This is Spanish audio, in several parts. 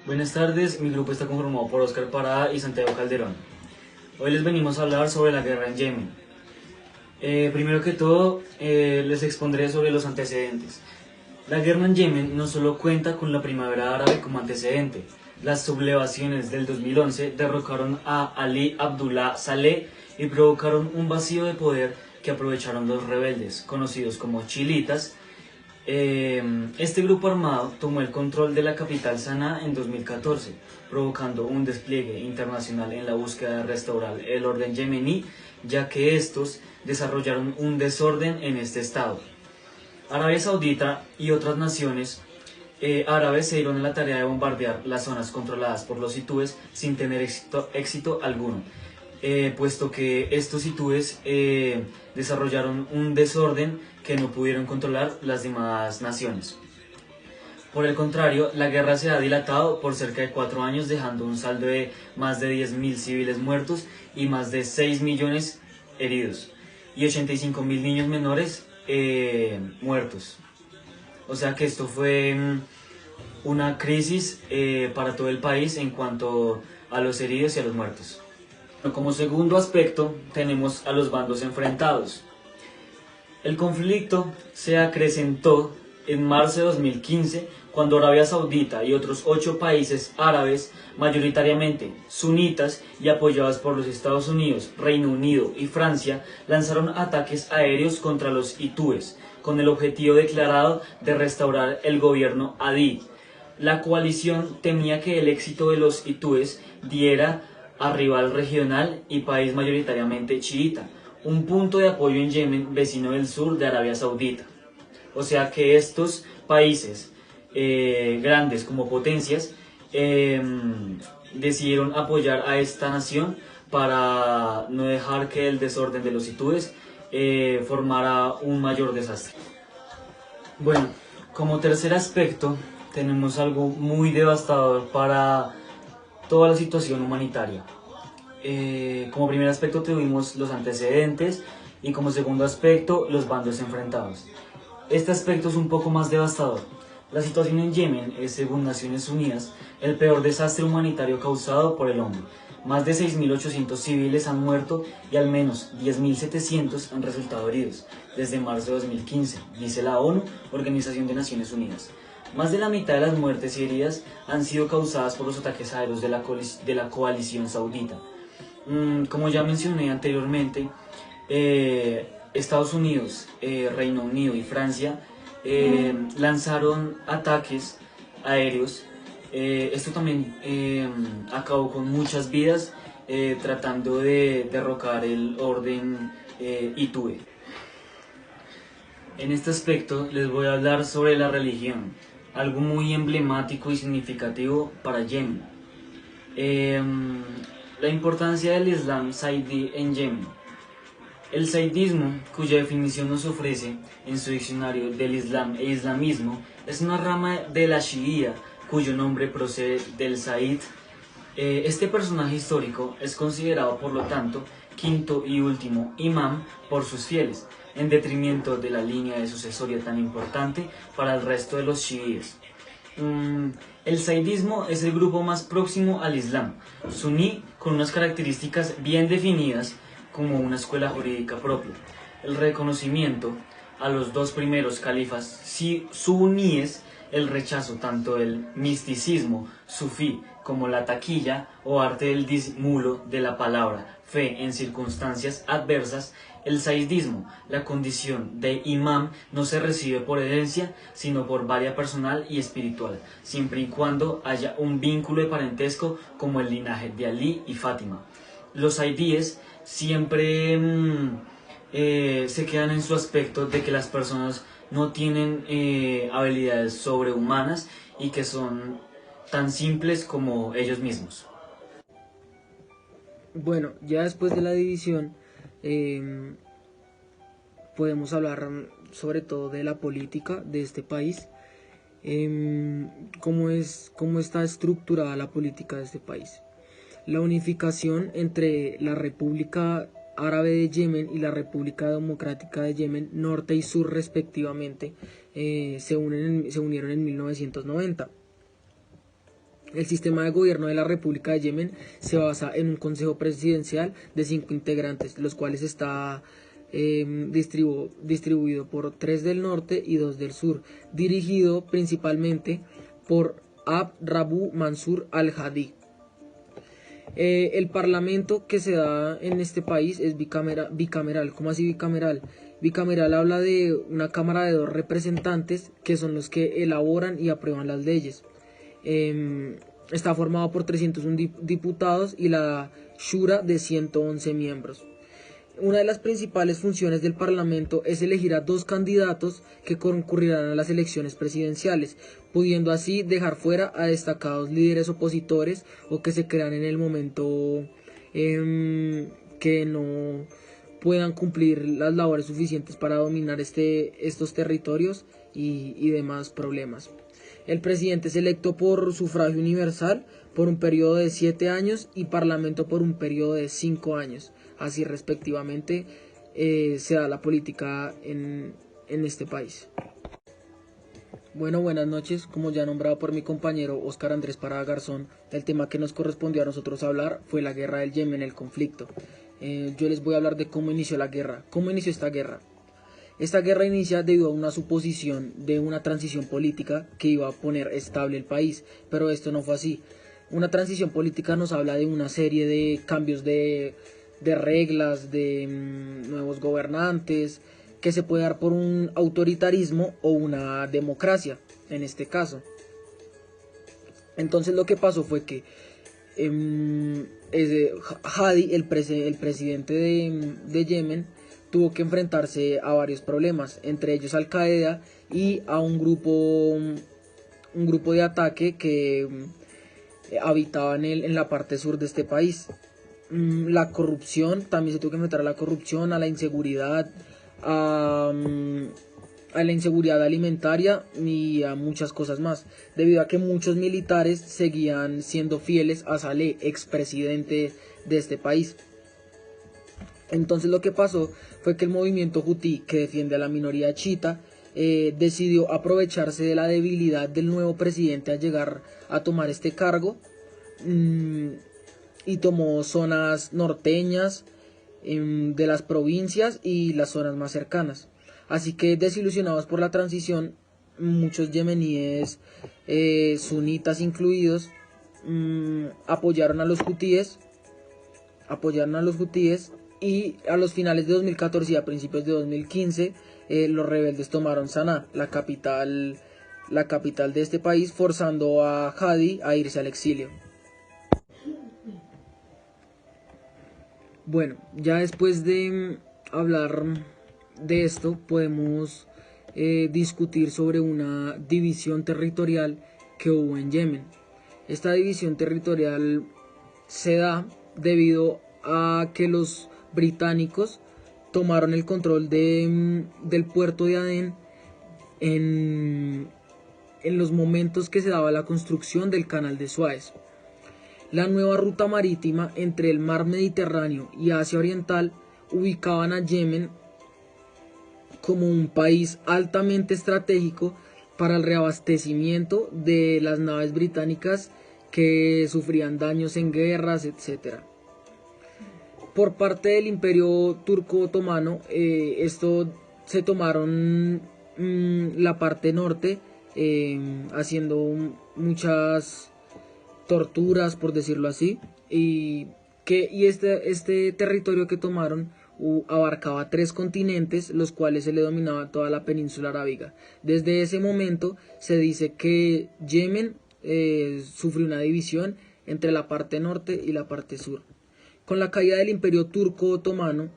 Buenas tardes, mi grupo está conformado por Oscar Parada y Santiago Calderón. Hoy les venimos a hablar sobre la guerra en Yemen. Primero que todo, les expondré sobre los antecedentes. La guerra en Yemen no solo cuenta con la primavera árabe como antecedente. Las sublevaciones del 2011 derrocaron a Ali Abdullah Saleh y provocaron un vacío de poder que aprovecharon los rebeldes, conocidos como chiitas. Este grupo armado tomó el control de la capital Sanaa en 2014, provocando un despliegue internacional en la búsqueda de restaurar el orden yemení, ya que estos desarrollaron un desorden en este estado. Arabia Saudita y otras naciones árabes se dieron a la tarea de bombardear las zonas controladas por los hitúes sin tener éxito alguno, puesto que estos hitúes desarrollaron un desorden que no pudieron controlar las demás naciones. Por el contrario, la guerra se ha dilatado por cerca de 4 años, dejando un saldo de más de 10.000 civiles muertos y más de 6 millones heridos, y 85.000 niños menores muertos. O sea que esto fue una crisis para todo el país en cuanto a los heridos y a los muertos. Como segundo aspecto, tenemos a los bandos enfrentados. El conflicto se acrecentó en marzo de 2015 cuando Arabia Saudita y otros 8 países árabes, mayoritariamente sunitas y apoyados por los Estados Unidos, Reino Unido y Francia, lanzaron ataques aéreos contra los hitúes, con el objetivo declarado de restaurar el gobierno adí. La coalición temía que el éxito de los hitúes diera a rival regional y país mayoritariamente chiita un punto de apoyo en Yemen, vecino del sur de Arabia Saudita. O sea que estos países grandes como potencias decidieron apoyar a esta nación para no dejar que el desorden de los hitúes formara un mayor desastre. Bueno, como tercer aspecto tenemos algo muy devastador para toda la situación humanitaria. Como primer aspecto tuvimos los antecedentes y como segundo aspecto los bandos enfrentados. Este aspecto es un poco más devastador. La situación en Yemen es, según Naciones Unidas, el peor desastre humanitario causado por el hombre. Más de 6.800 civiles han muerto y al menos 10.700 han resultado heridos desde marzo de 2015, dice la ONU, Organización de Naciones Unidas. Más de la mitad de las muertes y heridas han sido causadas por los ataques aéreos de la coalición saudita. Como ya mencioné anteriormente, Estados Unidos, Reino Unido y Francia lanzaron ataques aéreos. Esto también acabó con muchas vidas, tratando de derrocar el orden hitúe. En este aspecto les voy a hablar sobre la religión, algo muy emblemático y significativo para Yemen. La importancia del Islam Saidí en Yemen. El saidismo, cuya definición nos ofrece en su diccionario del Islam e islamismo, es una rama de la Shia cuyo nombre procede del Said. Este personaje histórico es considerado, por lo tanto, quinto y último imam por sus fieles, en detrimento de la línea de sucesoria tan importante para el resto de los chiíes. El saidismo es el grupo más próximo al Islam, suní, con unas características bien definidas como una escuela jurídica propia. El reconocimiento a los dos primeros califas suníes, el rechazo tanto del misticismo sufí como la taquilla o arte del disimulo de la palabra, fe en circunstancias adversas. El saidismo, la condición de imam, no se recibe por herencia, sino por varia personal y espiritual, siempre y cuando haya un vínculo de parentesco como el linaje de Ali y Fátima. Los saidíes siempre se quedan en su aspecto de que las personas no tienen habilidades sobrehumanas y que son tan simples como ellos mismos. Bueno, ya después de la división eh, podemos hablar sobre todo de la política de este país, cómo está estructurada la política de este país. La unificación entre la República Árabe de Yemen y la República Democrática de Yemen, norte y sur respectivamente, se unieron en 1990. El sistema de gobierno de la República de Yemen se basa en un consejo presidencial de 5 integrantes, los cuales está distribuido por 3 del norte y 2 del sur, dirigido principalmente por Abd Rabu Mansur al-Hadi. El parlamento que se da en este país es bicameral. ¿Cómo así bicameral? Bicameral habla de una cámara de 2 representantes que son los que elaboran y aprueban las leyes. Está formado por 301 diputados y la Shura de 111 miembros. Una de las principales funciones del Parlamento es elegir a 2 candidatos que concurrirán a las elecciones presidenciales, pudiendo así dejar fuera a destacados líderes opositores o que se crean en el momento que no puedan cumplir las labores suficientes para dominar estos territorios y demás problemas. El presidente es electo por sufragio universal por un periodo de 7 años y parlamento por un periodo de 5 años. Así respectivamente se da la política en este país. Bueno, buenas noches. Como ya nombrado por mi compañero Óscar Andrés Parada Garzón, el tema que nos correspondió a nosotros hablar fue la guerra del Yemen, el conflicto. Yo les voy a hablar de cómo inició la guerra. ¿Cómo inició esta guerra? Esta guerra inicia debido a una suposición de una transición política que iba a poner estable el país, pero esto no fue así. Una transición política nos habla de una serie de cambios de reglas, de nuevos gobernantes, que se puede dar por un autoritarismo o una democracia, en este caso. Entonces lo que pasó fue que Hadi, el presidente de Yemen, tuvo que enfrentarse a varios problemas, entre ellos Al Qaeda y a un grupo de ataque que habitaba en la parte sur de este país. La corrupción, también se tuvo que enfrentar a la corrupción, a la inseguridad, a la inseguridad alimentaria y a muchas cosas más, debido a que muchos militares seguían siendo fieles a Saleh, expresidente de este país. Entonces lo que pasó fue que el movimiento Houthi, que defiende a la minoría chiita, decidió aprovecharse de la debilidad del nuevo presidente al llegar a tomar este cargo, y tomó zonas norteñas de las provincias y las zonas más cercanas. Así que, desilusionados por la transición, muchos yemeníes, sunitas incluidos, apoyaron a los hutíes, y a los finales de 2014 y a principios de 2015 los rebeldes tomaron Saná, la capital de este país, forzando a Hadi a irse al exilio. Bueno, ya después de hablar de esto podemos discutir sobre una división territorial que hubo en Yemen. Esta división territorial se da debido a que los británicos tomaron el control del puerto de Adén en los momentos que se daba la construcción del canal de Suez. La nueva ruta marítima entre el mar Mediterráneo y Asia Oriental ubicaban a Yemen como un país altamente estratégico para el reabastecimiento de las naves británicas que sufrían daños en guerras, etc. Por parte del Imperio Turco Otomano, esto se tomaron la parte norte, haciendo muchas torturas, por decirlo así, y este territorio que tomaron abarcaba 3 continentes, los cuales se le dominaba toda la península arábiga. Desde ese momento se dice que Yemen sufrió una división entre la parte norte y la parte sur. Con la caída del Imperio Turco Otomano,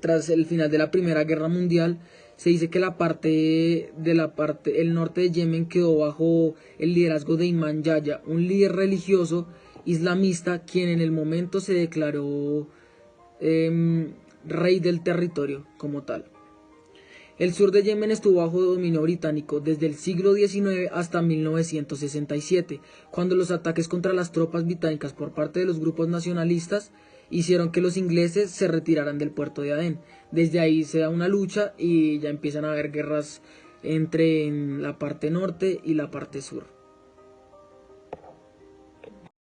tras el final de la Primera Guerra Mundial, se dice que el norte de Yemen quedó bajo el liderazgo de Imam Yahya, un líder religioso islamista quien en el momento se declaró rey del territorio como tal. El sur de Yemen estuvo bajo dominio británico desde el siglo XIX hasta 1967, cuando los ataques contra las tropas británicas por parte de los grupos nacionalistas hicieron que los ingleses se retiraran del puerto de Adén. Desde ahí se da una lucha y ya empiezan a haber guerras entre la parte norte y la parte sur.